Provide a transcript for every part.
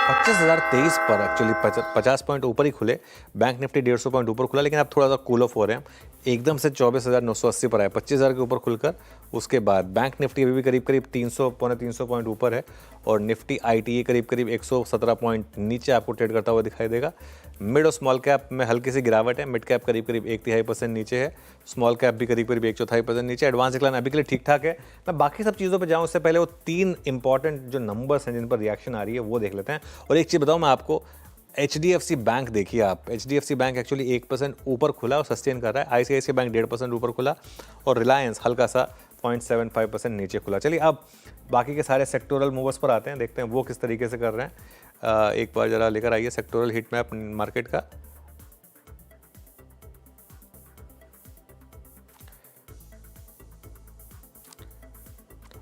25,023 पर actually 50 point ऊपर ही खुले। बैंक निफ्टी 150 पॉइंट ऊपर खुला, लेकिन अब थोड़ा सा कूल ऑफ हो रहे हैं। एकदम से 24,980 पर आया 25,000 के ऊपर खुलकर। उसके बाद बैंक निफ्टी अभी भी करीब करीब 300 पौने 300 पॉइंट ऊपर है, और निफ्टी आईटीए करीब करीब 117 पॉइंट नीचे आपको ट्रेड करता हुआ दिखाई देगा। मिड और स्मॉल कैप में हल्की सी गिरावट है। मिड कैप करीब करीब 1/3% नीचे है, स्मॉल कैप भी करीब करीब 1/4% नीचे। एडवांस डिक्लाइन अभी के लिए ठीक ठाक है। मैं बाकी सब चीज़ों पे जाऊँ उससे पहले वो 3 इंपॉर्टेंट जो नंबर्स हैं जिन पर रिएक्शन आ रही है वो देख लेते हैं। और एक चीज़ बताऊँ मैं आपको, HDFC बैंक देखिए आप, HDFC बैंक एक्चुअली 1% ऊपर खुला और सस्टेन कर रहा है। ICICI बैंक 1.5% ऊपर खुला, और रिलायंस हल्का सा 0.75% नीचे खुला। चलिए अब बाकी के सारे सेक्टोरल मूवर्स पर आते हैं, देखते हैं वो किस तरीके से कर रहे हैं। एक बार जरा लेकर आइए सेक्टोरल हीट मैप मार्केट का।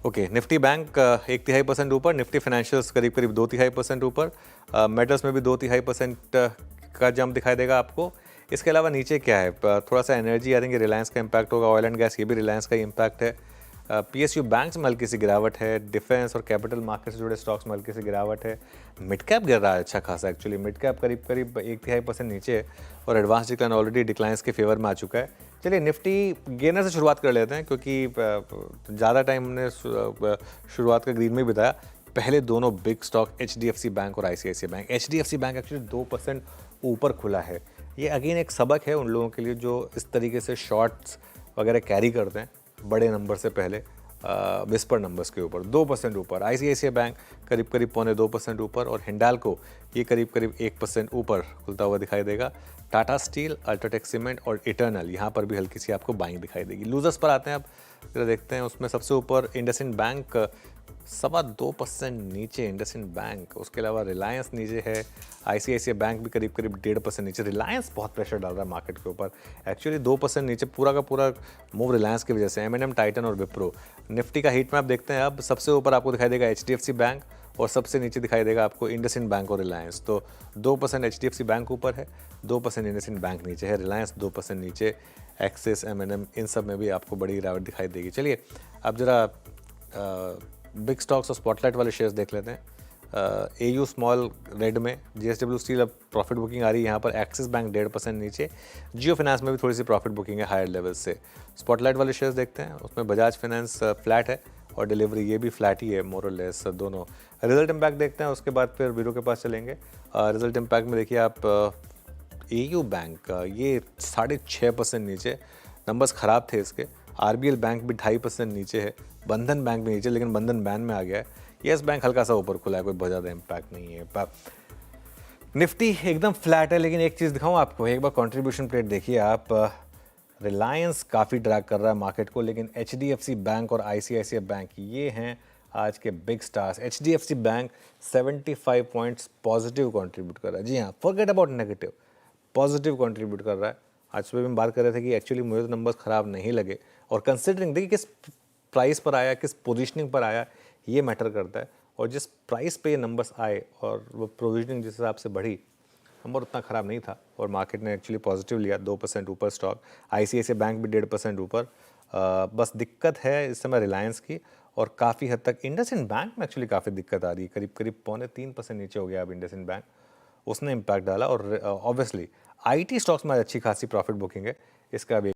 ओके, निफ्टी बैंक 1/3% ऊपर, निफ्टी फाइनेंशियल्स करीब करीब 2/3% ऊपर, मेटल्स में भी 2/3% का जंप दिखाई देगा आपको। इसके अलावा नीचे क्या है, थोड़ा सा एनर्जी, आई थिंक रिलायंस का इंपैक्ट होगा। ऑयल एंड गैस, ये भी रिलायंस का ही इंपैक्ट है। PSU बैंक्स में हल्की सी गिरावट है। डिफेंस और कैपिटल मार्केट से जुड़े स्टॉक्स में हल्की सी गिरावट है। मिड कैप गिर रहा है अच्छा खासा एक्चुअली, मिड कैप करीब करीब 1/3% नीचे है, और एडवांस डिक्लाइन ऑलरेडी डिक्लाइंस के फेवर में आ चुका है। चलिए निफ्टी गेनर से शुरुआत कर लेते हैं, क्योंकि ज़्यादा टाइम हमने शुरुआत का ग्रीन में बिताया। पहले दोनों बिग स्टॉक HDFC बैंक और ICICI bank. HDFC bank actually 2% ऊपर खुला है। ये अगेन एक सबक है उन लोगों के लिए जो इस तरीके से शॉर्ट्स वगैरह कैरी करते हैं बड़े नंबर से पहले, विस्पर नंबर्स के ऊपर। 2% ऊपर ICICI बैंक, करीब करीब 0.25% ऊपर, और हिंडाल्को ये करीब करीब 1% ऊपर खुलता हुआ दिखाई देगा। टाटा स्टील, अल्ट्राटेक सीमेंट और इटर्नल, यहाँ पर भी हल्की सी आपको बाइंग दिखाई देगी। लूजर्स पर आते हैं, अब जरा देखते हैं। उसमें सबसे ऊपर इंडसइंड बैंक 2.25% नीचे, इंडसइंड बैंक। उसके अलावा रिलायंस नीचे है, ICICI बैंक भी करीब करीब 1.5% नीचे। रिलायंस बहुत प्रेशर डाल रहा है मार्केट के ऊपर एक्चुअली, 2% नीचे। पूरा का पूरा मूव रिलायंस की वजह से। M&M, टाइटन और विप्रो। निफ्टी का हीट मैप देखते हैं अब। सबसे ऊपर आपको दिखाई देगा HDFC बैंक, और सबसे नीचे दिखाई देगा आपको इंडसइंड बैंक और रिलायंस। तो 2% HDFC बैंक ऊपर है, 2% इंडसइंड बैंक नीचे है, रिलायंस 2% नीचे, एक्सिस, M&M, इन सब में भी आपको बड़ी गिरावट दिखाई देगी। चलिए अब जरा बिग स्टॉक्स और स्पॉटलाइट वाले शेयर्स देख लेते हैं। AU स्मॉल रेड में, JSW स्टील अब प्रॉफिट बुकिंग आ रही है यहाँ पर। एक्सिस बैंक 1.5% नीचे, जियो फाइनेंस में भी थोड़ी सी प्रॉफिट बुकिंग है हायर लेवल से। स्पॉटलाइट वाले शेयर्स देखते हैं, उसमें बजाज फाइनेंस फ्लैट है, और डिलीवरी ये भी फ्लैट ही है मोर और लेस दोनों। रिजल्ट इम्पैक्ट देखते हैं, उसके बाद फिर वीरो के पास चलेंगे। रिजल्ट इम्पैक्ट में देखिए आप, AU बैंक ये 6.5% नीचे, नंबर्स ख़राब थे इसके। RBL बैंक भी 2.5% नीचे है, बंधन बैंक भी नीचे, लेकिन बंधन बैन में आ गया है। येस बैंक हल्का सा ऊपर खुला है, कोई बहुत ज़्यादा इम्पैक्ट नहीं है। निफ्टी एकदम फ्लैट है, लेकिन एक चीज़ दिखाऊं आपको, एक बार कंट्रीब्यूशन प्लेट देखिए आप। रिलायंस काफ़ी ड्रैग कर रहा है मार्केट को, लेकिन HDFC बैंक और ICICI बैंक ये हैं आज के big stars. HDFC bank 75 points positive contribute कर रहा है। जी हाँ, forget about negative, positive contribute कर रहा है। आज सुबह भी हम बात कर रहे थे कि एक्चुअली मुझे तो नंबर्स ख़राब नहीं लगे, और कंसिडरिंग देखिए किस प्राइस पर आया, किस पोजीशनिंग पर आया, ये मैटर करता है। और जिस प्राइस पे ये नंबर्स आए और वो प्रोविजनिंग जिस हिसाब से बढ़ी, नंबर उतना ख़राब नहीं था, और मार्केट ने एक्चुअली पॉजिटिव लिया। 2% ऊपर स्टॉक। ICICI बैंक भी 1.5% ऊपर। बस दिक्कत है इस समय रिलायंस की, और काफ़ी हद तक इंडसइंड बैंक में एक्चुअली काफ़ी दिक्कत आ रही है। करीब करीब 2.25% नीचे हो गया अब इंडसइंड बैंक, उसने इम्पैक्ट डाला। और ऑब्वियसली IT स्टॉक्स में अच्छी खासी प्रॉफिट बुकिंग है, इसका भी